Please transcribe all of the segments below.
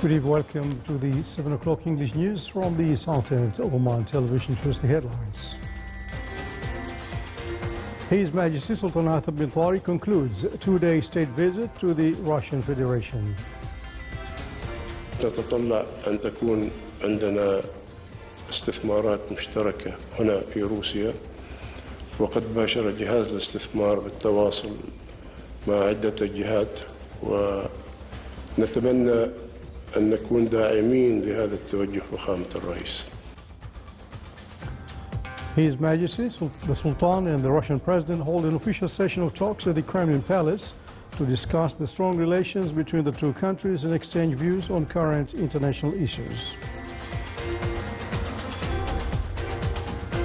Good evening, welcome to the 7 o'clock English news from the Sultan of Oman television. First, the headlines. His Majesty Sultan Ahmed bin Tariq concludes a two-day state visit to the Russian Federation. نتطلع أن تكون عندنا استثمارات مشتركة هنا في روسيا، وقد باشر جهاز الاستثمار بالتواصل مع عدة جهات، ونتمنى أن نكون داعمين لهذا التوجه فخامة الرئيس. His Majesty the Sultan and the Russian President hold an official session of talks at the Kremlin Palace to discuss the strong relations between the two countries and exchange views on current international issues.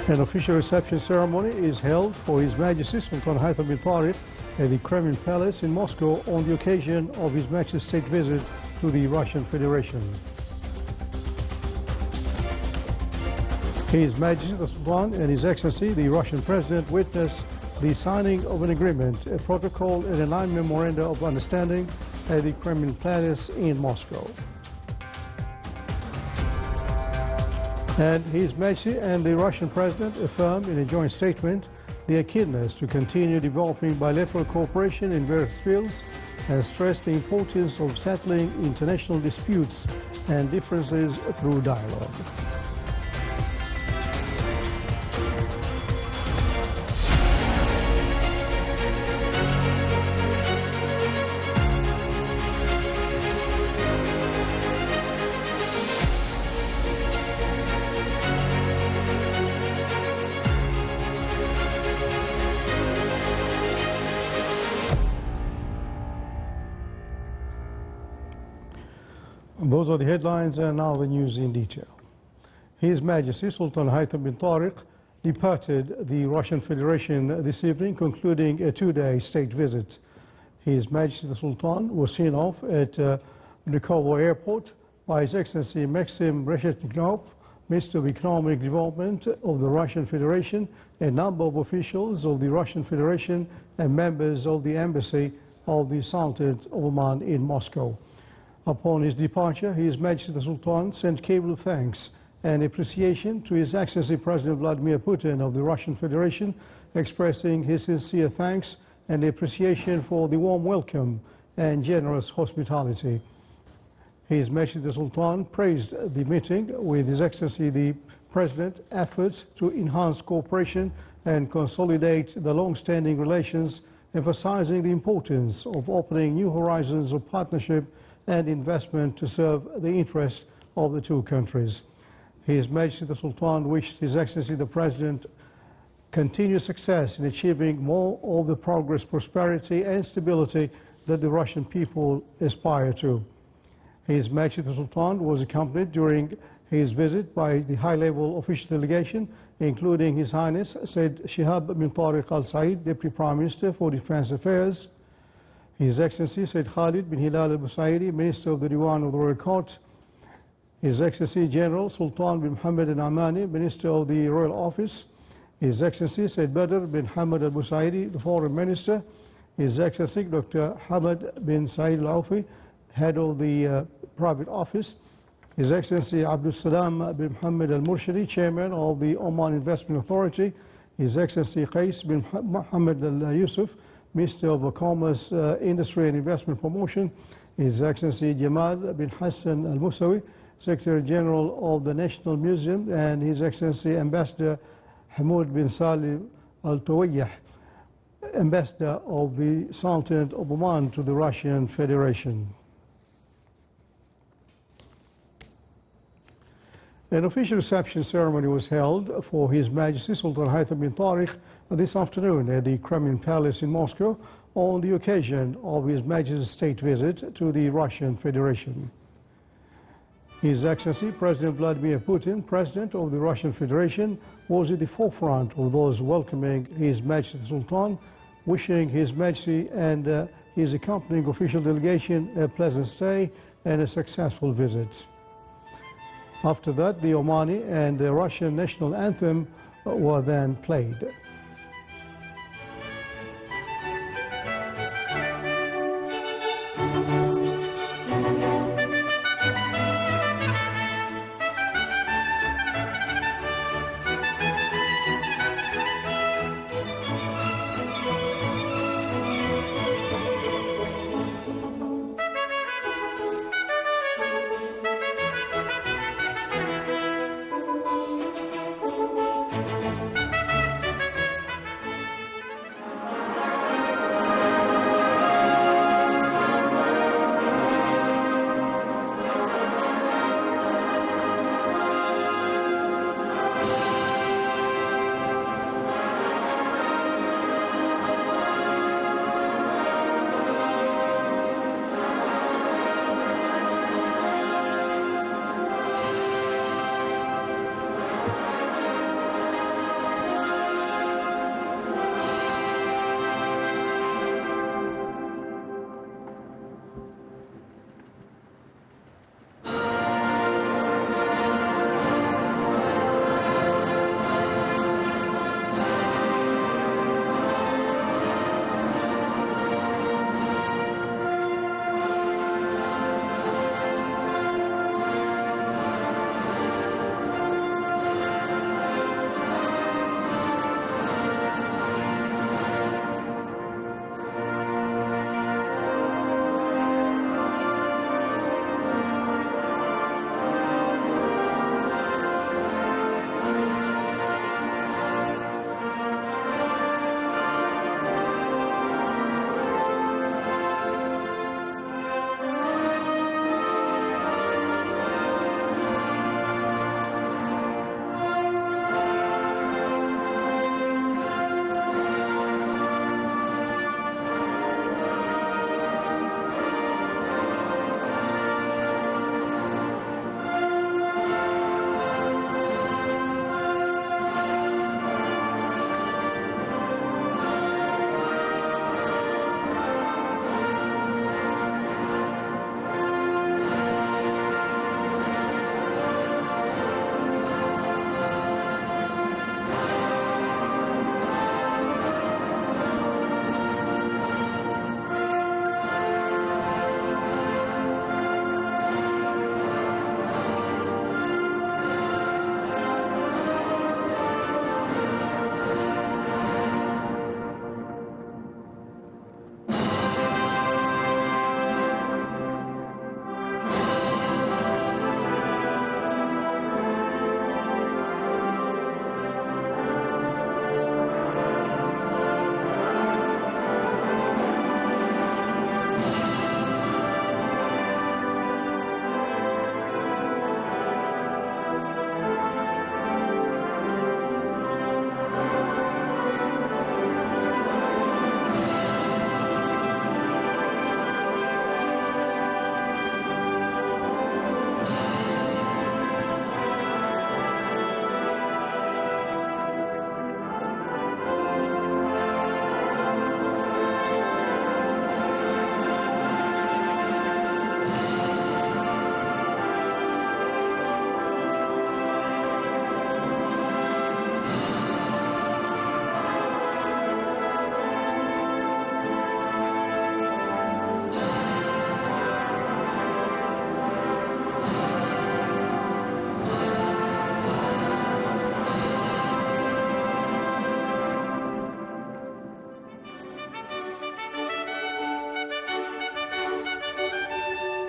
An official reception ceremony is held for His Majesty Sultan Ahmed bin Tariq at the Kremlin Palace in Moscow on the occasion of His Majesty's state visit to the Russian Federation. His Majesty the Sultan and His Excellency the Russian President witnessed the signing of an agreement, a protocol and a 9 memoranda of understanding at the Kremlin Palace in Moscow. And His Majesty and the Russian President affirmed in a joint statement their keenness to continue developing bilateral cooperation in various fields and stressed the importance of settling international disputes and differences through dialogue. Those are the headlines, and now the news in detail. His Majesty Sultan Ahmed bin Tariq departed the Russian Federation this evening, concluding a two-day state visit. His Majesty the Sultan was seen off at Vnukovo Airport by His Excellency Maxim Reshetnikov, Minister of Economic Development of the Russian Federation, a number of officials of the Russian Federation and members of the Embassy of the Sultan of Oman in Moscow. Upon his departure, His Majesty the Sultan sent cable of thanks and appreciation to His Excellency President Vladimir Putin of the Russian Federation, expressing his sincere thanks and appreciation for the warm welcome and generous hospitality. His Majesty the Sultan praised the meeting with His Excellency the President efforts to enhance cooperation and consolidate the long-standing relations, emphasizing the importance of opening new horizons of partnership and investment to serve the interest of the two countries. His Majesty the Sultan wished His Excellency the President continued success in achieving more of the progress, prosperity and stability that the Russian people aspire to. His Majesty the Sultan was accompanied during his visit by the high-level official delegation, including His Highness Said Shihab bin Tariq Al Said, Deputy Prime Minister for Defense Affairs, His Excellency Said Khalid bin Hilal Al Busaidi, Minister of the Diwan of the Royal Court, His Excellency General Sultan bin Mohammed Al Amani, Minister of the Royal Office, His Excellency Said Badr bin Hamad Al Busaidi, the Foreign Minister, His Excellency Dr. Hamad bin Said Al Aufi, Head of the Private Office, His Excellency Abdul Salam bin Mohammed Al Murshidi, Chairman of the Oman Investment Authority, His Excellency Qais bin Mohammed Al Yusuf, Minister of Commerce, Industry and Investment Promotion, His Excellency Jamal bin Hassan Al Musawi, Secretary General of the National Museum, and His Excellency Ambassador Hamoud bin Salim Al Tawayyah, Ambassador of the Sultan of Oman to the Russian Federation. An official reception ceremony was held for His Majesty Sultan Ahmed bin Tariq this afternoon at the Kremlin Palace in Moscow on the occasion of His Majesty's state visit to the Russian Federation. His Excellency President Vladimir Putin, President of the Russian Federation, was at the forefront of those welcoming His Majesty the Sultan, wishing His Majesty and his accompanying official delegation a pleasant stay and a successful visit. After that, the Omani and the Russian national anthem were then played.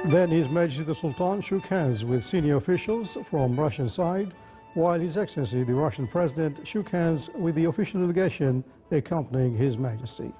Then His Majesty the Sultan shook hands with senior officials from Russian side, while His Excellency the Russian President shook hands with the official delegation accompanying His Majesty.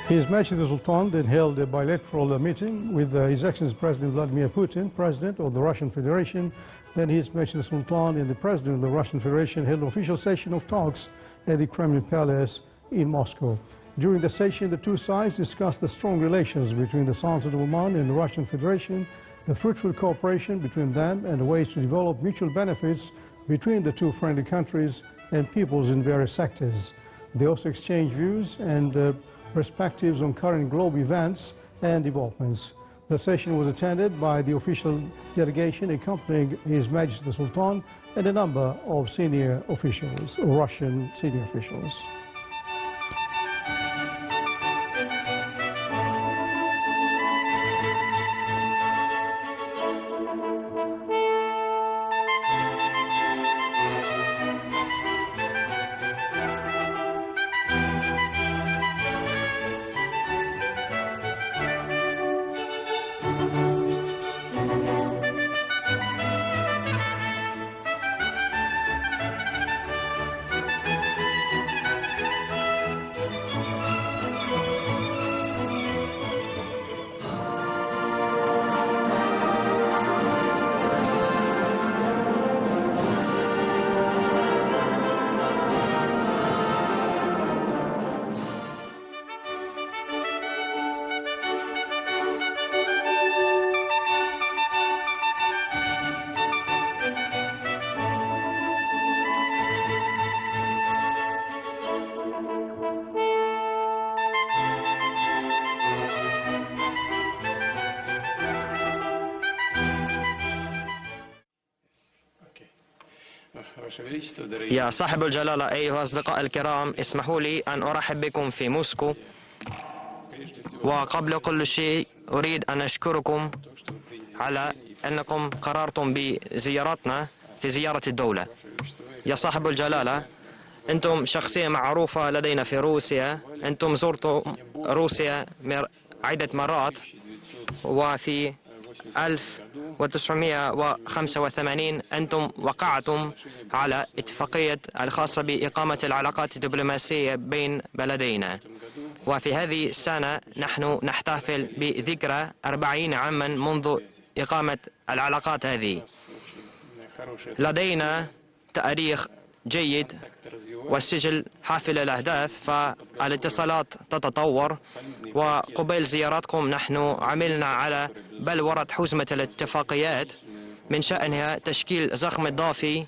His Majesty the Sultan then held a bilateral meeting with His Excellency President Vladimir Putin, President of the Russian Federation. Then His Majesty the Sultan and the President of the Russian Federation held an official session of talks at the Kremlin Palace in Moscow. During the session, the two sides discussed the strong relations between the Sultan of Oman and the Russian Federation, the fruitful cooperation between them, and the ways to develop mutual benefits between the two friendly countries and peoples in various sectors. They also exchanged views and perspectives on current global events and developments. The session was attended by the official delegation accompanying His Majesty the Sultan and a number of senior officials, Russian senior officials. يا صاحب الجلالة، أيها الأصدقاء الكرام، اسمحوا لي أن أرحب بكم في موسكو. وقبل كل شيء أريد أن أشكركم على أنكم قررتم بزيارتنا في زيارة الدولة. يا صاحب الجلالة، أنتم شخصية معروفة لدينا في روسيا. أنتم زرتم روسيا عدة مرات، وفي 1985 أنتم وقعتم على اتفاقية الخاصة بإقامة العلاقات الدبلوماسية بين بلدينا. وفي هذه السنة نحن نحتفل بذكرى 40 عاما منذ إقامة العلاقات هذه. لدينا تاريخ جيد والسجل حافل الأحداث، فالاتصالات تتطور. وقبيل زيارتكم نحن عملنا على بلورة حزمة الاتفاقيات من شأنها تشكيل زخم إضافي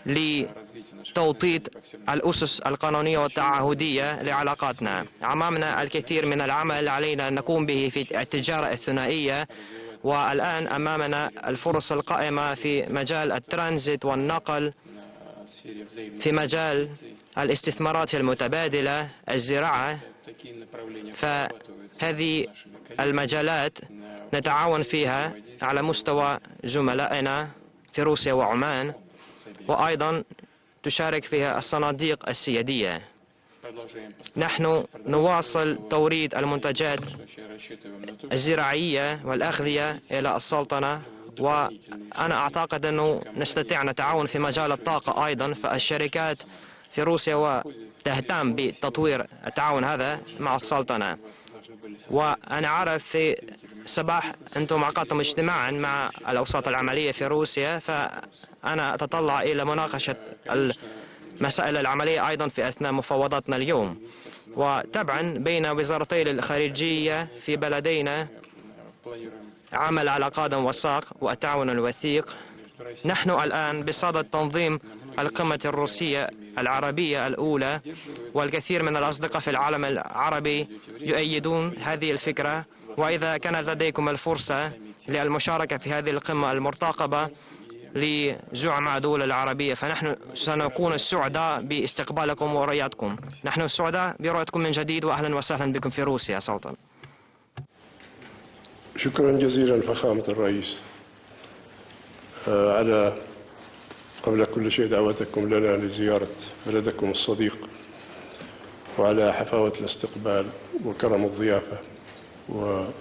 لتوطيد الأسس القانونية والتعهدية لعلاقاتنا. أمامنا الكثير من العمل علينا أن نقوم به في التجارة الثنائية، والآن أمامنا الفرص القائمة في مجال الترانزيت والنقل، في مجال الاستثمارات المتبادلة، الزراعة. فهذه المجالات نتعاون فيها على مستوى زملائنا في روسيا وعمان، وأيضا تشارك فيها الصناديق السيادية. نحن نواصل توريد المنتجات الزراعية والأغذية إلى السلطنة، وأنا أعتقد أنه نستطيع نتعاون في مجال الطاقة أيضا. فالشركات في روسيا تهتم بتطوير التعاون هذا مع السلطنة. وأنا أعرف في صباح أنتم عقدتم اجتماعا مع الأوساط العملية في روسيا، فأنا أتطلع إلى مناقشة المسائل العملية أيضا في أثناء مفاوضاتنا اليوم. وطبعا بين وزارتي الخارجية في بلدينا عمل على قدم وساق والتعاون الوثيق. نحن الآن بصدد تنظيم القمة الروسية العربية الأولى، والكثير من الأصدقاء في العالم العربي يؤيدون هذه الفكرة. وإذا كانت لديكم الفرصة للمشاركة في هذه القمة المرتقبة، لزعماء الدول العربية، فنحن سنكون السعداء باستقبالكم ورؤيتكم. نحن السعداء برؤيتكم من جديد، وأهلا وسهلا بكم في روسيا سلطان. شكرا جزيلا فخامة الرئيس على قبل كل شيء دعوتكم لنا لزيارة بلدكم الصديق، وعلى حفاوة الاستقبال وكرم الضيافة. ونحن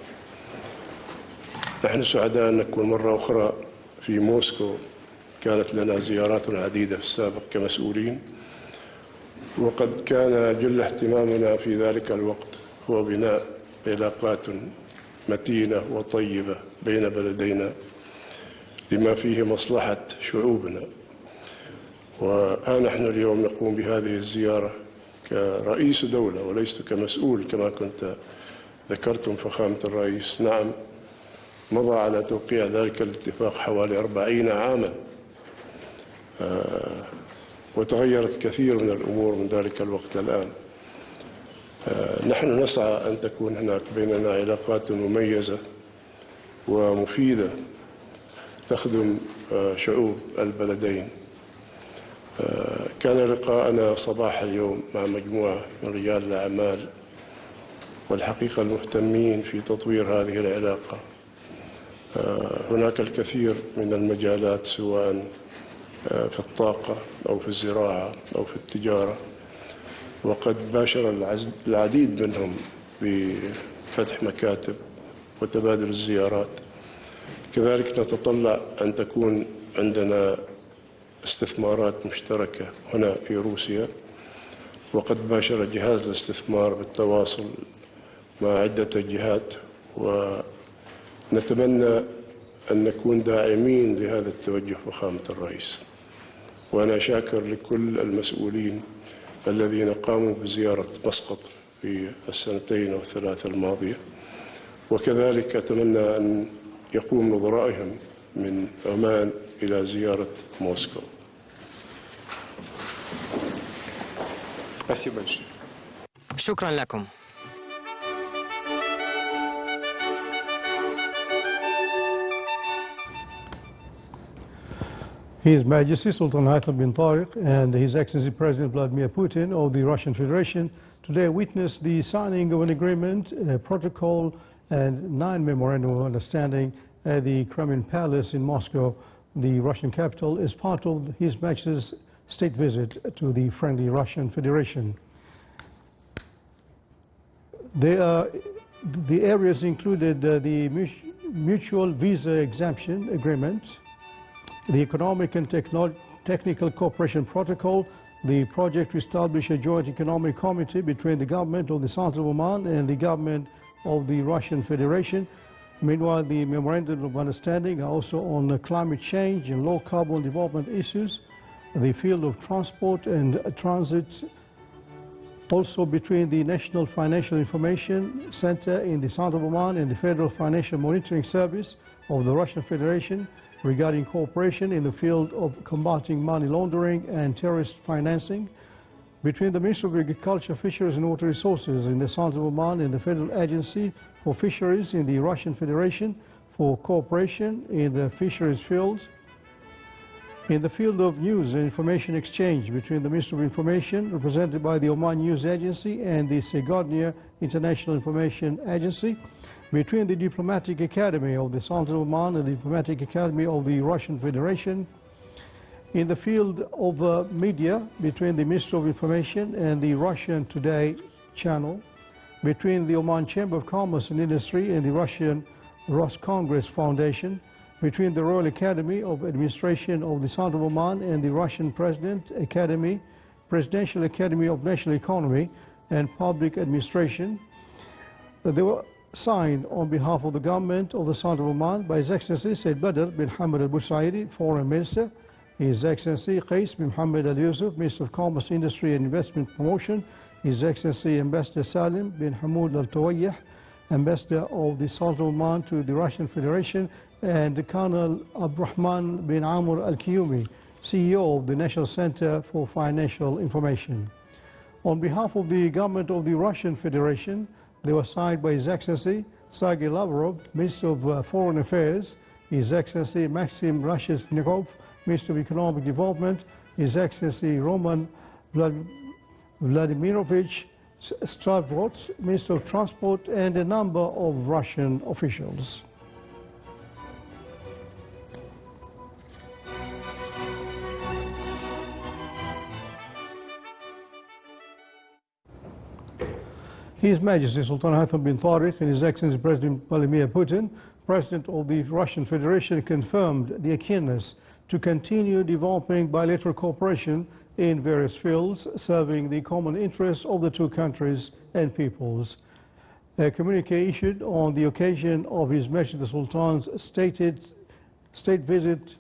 سعداء أن نكون مرة أخرى في موسكو. كانت لنا زيارات عديدة في السابق كمسؤولين، وقد كان جل اهتمامنا في ذلك الوقت هو بناء علاقات متينة وطيبة بين بلدينا لما فيه مصلحة شعوبنا. ونحن اليوم نقوم بهذه الزيارة كرئيس دولة وليس كمسؤول كما كنت ذكرتم فخامة الرئيس. نعم، مضى على توقيع ذلك الاتفاق حوالي 40 عاما، وتغيرت كثير من الأمور من ذلك الوقت الآن. نحن نسعى أن تكون هناك بيننا علاقات مميزة ومفيدة تخدم شعوب البلدين. كان لقاءنا صباح اليوم مع مجموعة من رجال الأعمال والحقيقة المهتمين في تطوير هذه العلاقة. هناك الكثير من المجالات سواء في الطاقة أو في الزراعة أو في التجارة، وقد باشر العديد منهم بفتح مكاتب وتبادل الزيارات. كذلك نتطلع أن تكون عندنا استثمارات مشتركة هنا في روسيا، وقد باشر جهاز الاستثمار بالتواصل مع عدة جهات، ونتمنى أن نكون داعمين لهذا التوجه فخامة الرئيس. وأنا شاكر لكل المسؤولين الذين قاموا بزيارة مسقط في السنتين أو الثلاث الماضية، وكذلك أتمنى أن يقوم نظرائهم من عمان إلى زيارة موسكو. شكرا لكم. His Majesty Sultan Haitham bin Tariq and His Excellency President Vladimir Putin of the Russian Federation today witnessed the signing of an agreement, a protocol, and 9 memorandum of understanding at the Kremlin Palace in Moscow, the Russian capital, as part of His Majesty's state visit to the friendly Russian Federation. The areas included the mutual visa exemption agreement, the economic and technical cooperation protocol, the project to establish a joint economic committee between the government of the Sultan of Oman and the government of the Russian Federation. Meanwhile, the memorandum of understanding are also on climate change and low carbon development issues, the field of transport and transit, also between the National Financial Information Center in the Sultan of Oman and the Federal Financial Monitoring Service of the Russian Federation regarding cooperation in the field of combating money laundering and terrorist financing, between the Ministry of Agriculture, Fisheries and Water Resources in the Sultan of Oman and the Federal Agency for Fisheries in the Russian Federation for cooperation in the fisheries fields, in the field of news and information exchange between the Ministry of Information, represented by the Oman News Agency, and the Segodnia International Information Agency, between the Diplomatic Academy of the Sultan of Oman and the Diplomatic Academy of the Russian Federation, in the field of media between the Ministry of Information and the Russian Today channel, between the Oman Chamber of Commerce and Industry and the Russian Roscongress Foundation, between the Royal Academy of Administration of the Sultan of Oman and the Russian Presidential Academy of National Economy and Public Administration. They were signed on behalf of the government of the Sultan of Oman by His Excellency Sayyid Badr bin Hamad al-Busaidi, Foreign Minister, His Excellency Qais bin Mohammed al-Yusuf, Minister of Commerce, Industry and Investment Promotion, His Excellency Ambassador Salim bin Hamoud al-Tawayyah, Ambassador of the Sultan of Oman to the Russian Federation, and Colonel Abdurrahman bin Amr al-Kiyumi, CEO of the National Center for Financial Information. On behalf of the government of the Russian Federation, they were signed by His Excellency Sergei Lavrov, Minister of Foreign Affairs, His Excellency Maxim Reshetnikov, Minister of Economic Development, His Excellency Roman Vladimirovich Stravrots, Minister of Transport, and a number of Russian officials. His Majesty Sultan Haitham bin Tariq and His Excellency President Vladimir Putin, President of the Russian Federation, confirmed their keenness to continue developing bilateral cooperation in various fields, serving the common interests of the two countries and peoples. A communique issued on the occasion of His Majesty the Sultan's state visit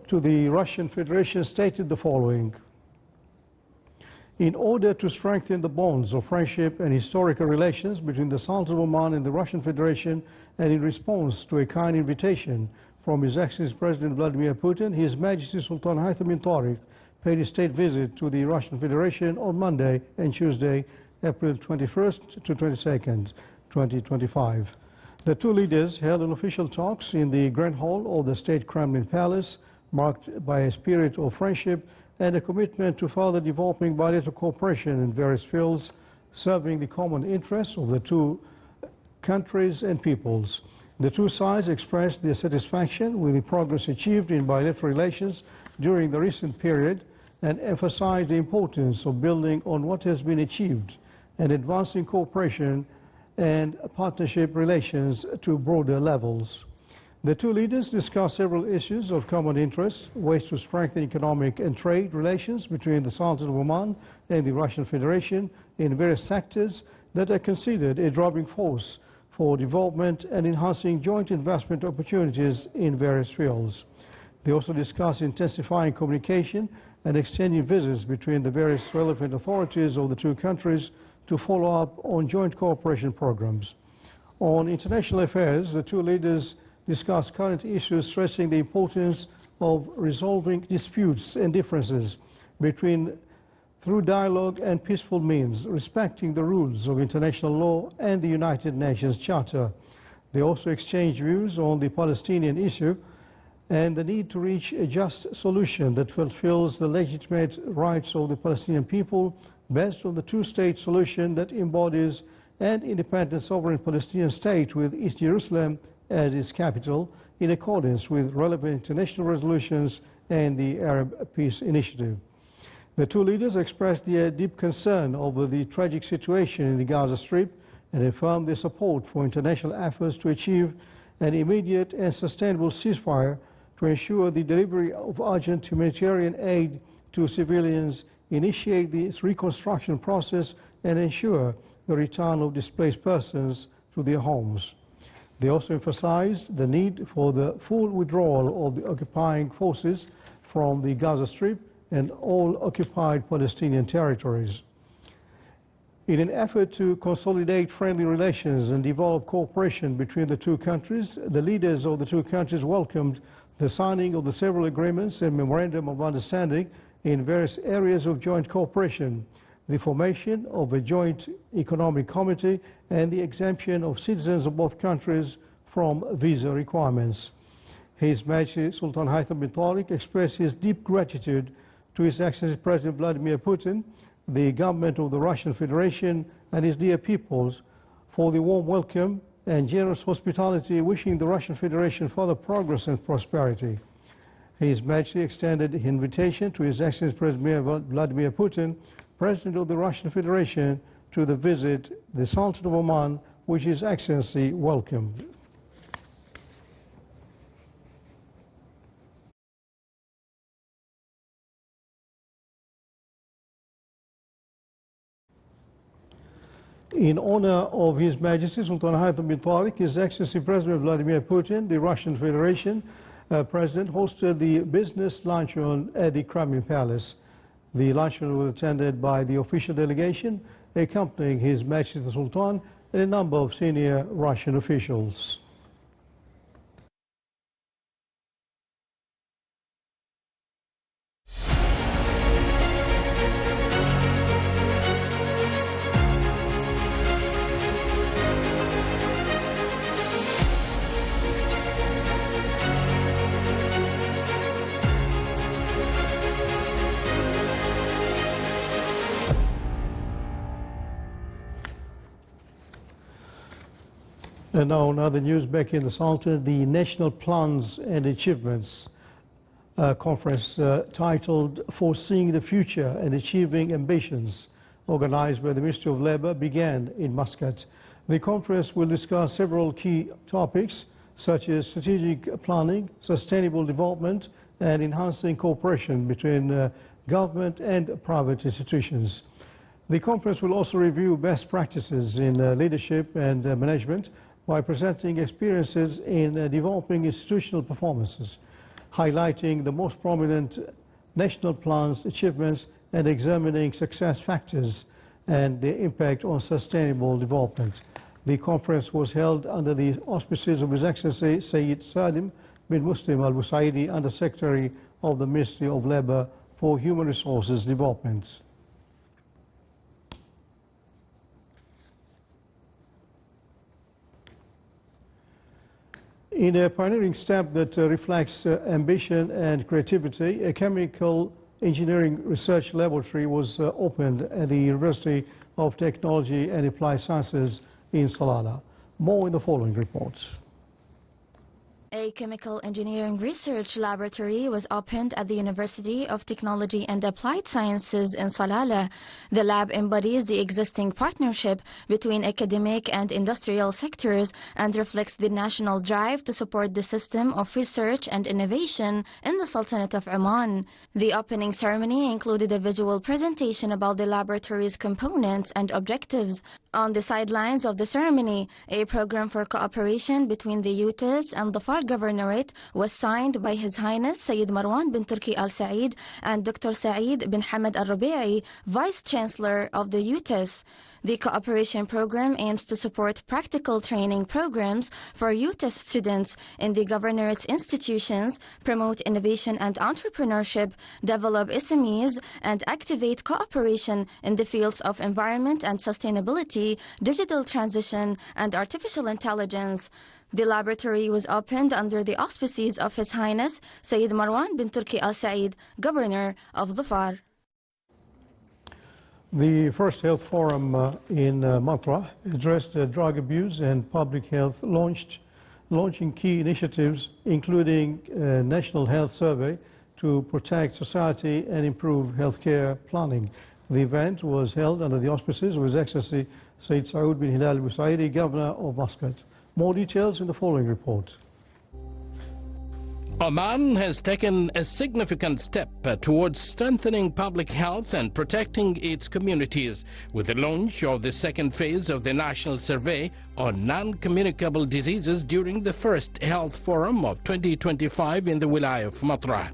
to the Russian Federation stated the following. In order to strengthen the bonds of friendship and historical relations between the Sultan of Oman and the Russian Federation, and in response to a kind invitation from His Excellency President Vladimir Putin, His Majesty Sultan Haitham bin Tariq paid a state visit to the Russian Federation on Monday and Tuesday, April 21st to 22nd, 2025. The two leaders held official talks in the Grand Hall of the State Kremlin Palace, marked by a spirit of friendship and a commitment to further developing bilateral cooperation in various fields, serving the common interests of the two countries and peoples. The two sides expressed their satisfaction with the progress achieved in bilateral relations during the recent period and emphasized the importance of building on what has been achieved and advancing cooperation and partnership relations to broader levels. The two leaders discussed several issues of common interest, ways to strengthen economic and trade relations between the Sultan of Oman and the Russian Federation in various sectors that are considered a driving force for development and enhancing joint investment opportunities in various fields. They also discussed intensifying communication and exchanging visits between the various relevant authorities of the two countries to follow up on joint cooperation programs. On international affairs, the two leaders discussed current issues, stressing the importance of resolving disputes and differences through dialogue and peaceful means, respecting the rules of international law and the United Nations Charter. They also exchanged views on the Palestinian issue and the need to reach a just solution that fulfills the legitimate rights of the Palestinian people based on the two-state solution that embodies an independent sovereign Palestinian state with East Jerusalem as its capital, in accordance with relevant international resolutions and the Arab Peace Initiative. The two leaders expressed their deep concern over the tragic situation in the Gaza Strip and affirmed their support for international efforts to achieve an immediate and sustainable ceasefire to ensure the delivery of urgent humanitarian aid to civilians, initiate the reconstruction process, and ensure the return of displaced persons to their homes. They also emphasized the need for the full withdrawal of the occupying forces from the Gaza Strip and all occupied Palestinian territories. In an effort to consolidate friendly relations and develop cooperation between the two countries, the leaders of the two countries welcomed the signing of the several agreements and memorandum of understanding in various areas of joint cooperation, the formation of a joint economic committee, and the exemption of citizens of both countries from visa requirements. His Majesty Sultan Haitham bin Tariq expressed his deep gratitude to His Excellency President Vladimir Putin, the government of the Russian Federation, and his dear peoples for the warm welcome and generous hospitality, wishing the Russian Federation further progress and prosperity. His Majesty extended an invitation to His Excellency President Vladimir Putin, President of the Russian Federation, to visit the Sultan of Oman, which His Excellency welcomed. In honor of His Majesty Sultan Haitham bin Tariq, His Excellency President Vladimir Putin, the Russian Federation President, hosted the business luncheon at the Kremlin Palace. The luncheon was attended by the official delegation accompanying His Majesty the Sultan and a number of senior Russian officials. And now another news back in the Sultan, the National Plans and Achievements conference titled Foreseeing the Future and Achieving Ambitions, organized by the Ministry of Labour, began in Muscat. The conference will discuss several key topics such as strategic planning, sustainable development, and enhancing cooperation between government and private institutions. The conference will also review best practices in leadership and management by presenting experiences in developing institutional performances, highlighting the most prominent national plans, achievements, and examining success factors and their impact on sustainable development. The conference was held under the auspices of His Excellency Sayyid Salim bin Muslim Al-Busaidi, Under Secretary of the Ministry of Labour for Human Resources Development. In a pioneering step that reflects ambition and creativity, a chemical engineering research laboratory was opened at the University of Technology and Applied Sciences in Salalah. More in the following reports. A chemical engineering research laboratory was opened at the University of Technology and Applied Sciences in Salalah. The lab embodies the existing partnership between academic and industrial sectors and reflects the national drive to support the system of research and innovation in the Sultanate of Oman. The opening ceremony included a visual presentation about the laboratory's components and objectives. On the sidelines of the ceremony, a program for cooperation between the UTIS and the FAR Governorate was signed by His Highness Sayyid Marwan bin Turki Al Said and Dr. Saeed bin Hamad Al Rubi'i, Vice Chancellor of the UTIS. The cooperation program aims to support practical training programs for UTIS students in the Governorate's institutions, promote innovation and entrepreneurship, develop SMEs, and activate cooperation in the fields of environment and sustainability, digital transition, and artificial intelligence. The laboratory was opened under the auspices of His Highness Sayyid Marwan bin Turki Al Said, Governor of the FAR. The first health forum in Matra addressed drug abuse and public health, launching key initiatives including a national health survey to protect society and improve healthcare planning. The event was held under the auspices of His Excellency Sayyid Saud bin Hilal Al-Busaidi, Governor of Muscat. More details in the following report. Oman has taken a significant step towards strengthening public health and protecting its communities with the launch of the second phase of the National Survey on Non-Communicable Diseases during the first Health Forum of 2025 in the Wilaya of Matra.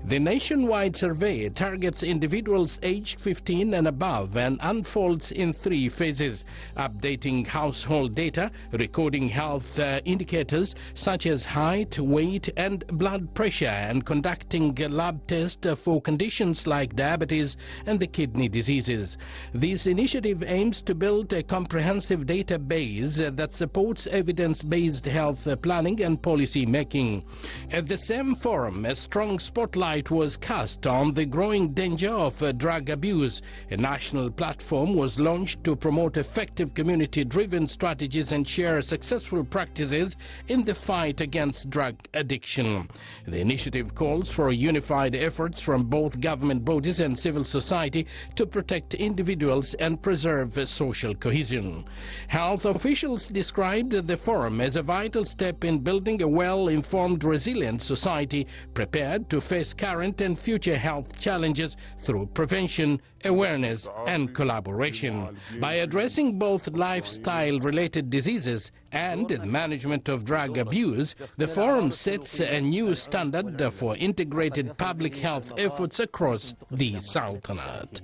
The nationwide survey targets individuals aged 15 and above and unfolds in 3 phases: updating household data, recording health indicators such as height, weight, and blood pressure, and conducting a lab test for conditions like diabetes and the kidney diseases. This initiative aims to build a comprehensive database that supports evidence-based health planning and policy making. At the same forum, a strong spotlight was cast on the growing danger of drug abuse. A national platform was launched to promote effective community-driven strategies and share successful practices in the fight against drug addiction. The initiative calls for unified efforts from both government bodies and civil society to protect individuals and preserve social cohesion. Health officials described the forum as a vital step in building a well-informed, resilient society prepared to face current and future health challenges through prevention, awareness, and collaboration. By addressing both lifestyle-related diseases and the management of drug abuse, the forum sets a new standard for integrated public health efforts across the Sultanate.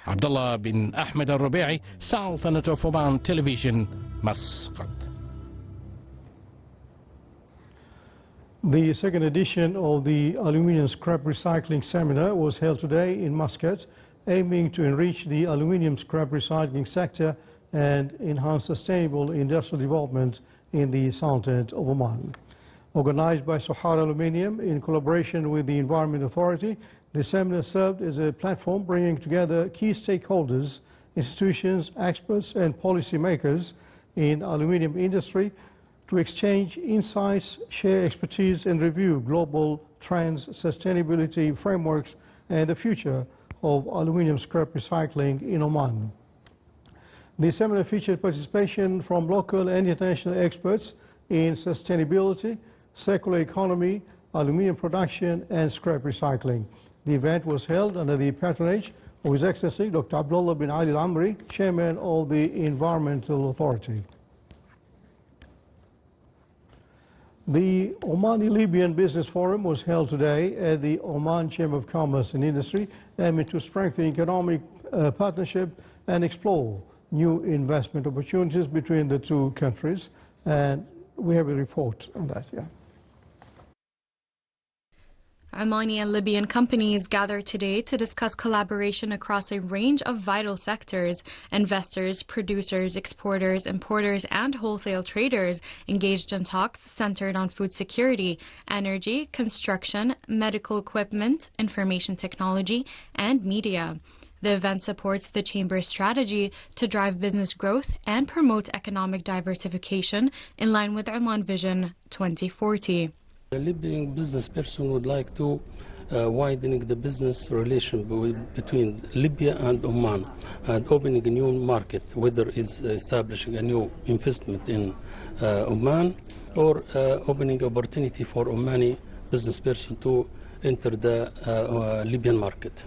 Abdullah bin Ahmed Al Rubi'i, Sultanate of Oman Television, Muscat. The second edition of the Aluminium Scrap Recycling Seminar was held today in Muscat, aiming to enrich the aluminium scrap recycling sector and enhance sustainable industrial development in the Sultanate of Oman. Organized by Sohar Aluminium in collaboration with the Environment Authority, the seminar served as a platform bringing together key stakeholders, institutions, experts, and policymakers in aluminium industry to exchange insights, share expertise, and review global trends, sustainability frameworks, and the future of aluminium scrap recycling in Oman. The seminar featured participation from local and international experts in sustainability, circular economy, aluminium production, and scrap recycling. The event was held under the patronage of His Excellency Dr. Abdullah bin Ali Al-Amri, Chairman of the Environmental Authority. The Omani-Libyan Business Forum was held today at the Oman Chamber of Commerce and Industry, aiming to strengthen economic partnership and explore new investment opportunities between the two countries. And we have a report on that. Yeah. Omani and Libyan companies gathered today to discuss collaboration across a range of vital sectors. Investors, producers, exporters, importers, and wholesale traders engaged in talks centered on food security, energy, construction, medical equipment, information technology, and media. The event supports the Chamber's strategy to drive business growth and promote economic diversification in line with Oman Vision 2040. The Libyan business person would like to widening the business relation between Libya and Oman and opening a new market, whether it's establishing a new investment in Oman or opening opportunity for Omani business person to enter the Libyan market.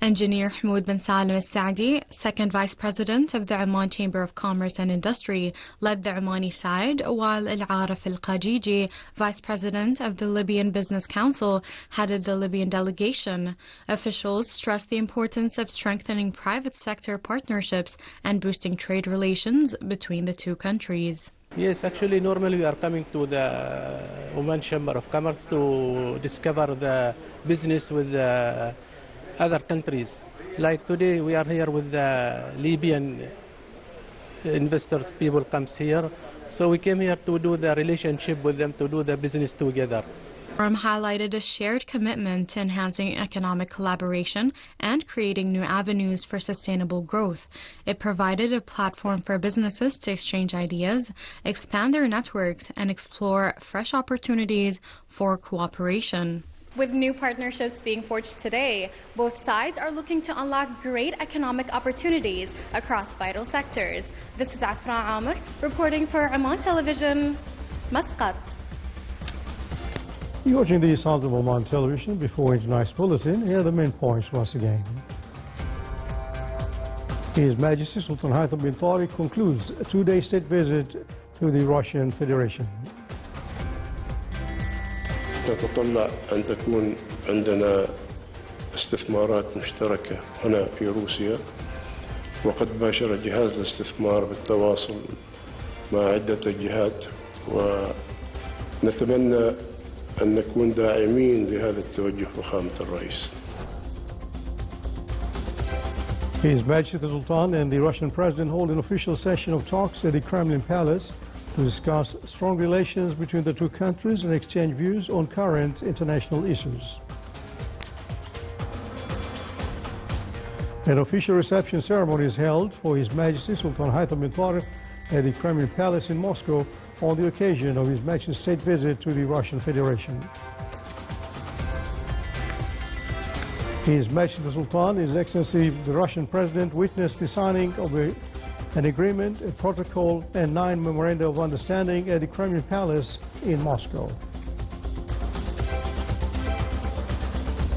Engineer Hamoud bin Salim Al-Saadi, second Vice President of the Oman Chamber of Commerce and Industry, led the Omani side, while Al-Arif Al-Qajiji, Vice President of the Libyan Business Council, headed the Libyan delegation. Officials stressed the importance of strengthening private sector partnerships and boosting trade relations between the two countries. Yes, actually, normally we are coming to the Oman Chamber of Commerce to discover the business with other countries. Like today, we are here with the Libyan investors. People comes here, so we came here to do the relationship with them, to do the business together. The forum highlighted a shared commitment to enhancing economic collaboration and creating new avenues for sustainable growth. It provided a platform for businesses to exchange ideas, expand their networks, and explore fresh opportunities for cooperation. With new partnerships being forged today, both sides are looking to unlock great economic opportunities across vital sectors. This is Afra Amr reporting for Oman Television, Muscat. You're watching the Sultan of Oman Television. Before tonight's bulletin, here are the main points once again. His Majesty Sultan Haitham bin Tariq concludes a two-day state visit to the Russian Federation. نتطلع أن تكون عندنا استثمارات مشتركة هنا في روسيا، وقد باشر جهاز الاستثمار بالتواصل مع عدة جهات، ونتمنى أن نكون داعمين لهذا التوجه فخامة الرئيس. His Majesty the Sultan and the Russian President hold an official session of talks at the Kremlin Palace to discuss strong relations between the two countries and exchange views on current international issues. An official reception ceremony is held for His Majesty Sultan Haitham bin Tariq at the Kremlin Palace in Moscow on the occasion of His Majesty's state visit to the Russian Federation. His Majesty the Sultan, His Excellency the Russian President, witnessed the signing of an agreement, a protocol, and 9 memoranda of understanding at the Kremlin Palace in Moscow.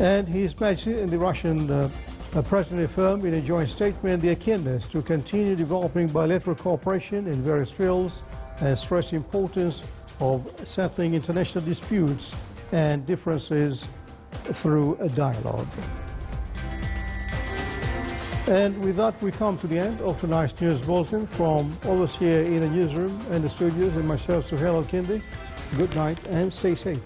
And His Majesty and the Russian President affirmed in a joint statement their keenness to continue developing bilateral cooperation in various fields and stressed the importance of settling international disputes and differences through a dialogue. And with that, we come to the end of tonight's news bulletin. From all of us here in the newsroom and the studios and myself, Suhail Al-Kindi, good night and stay safe.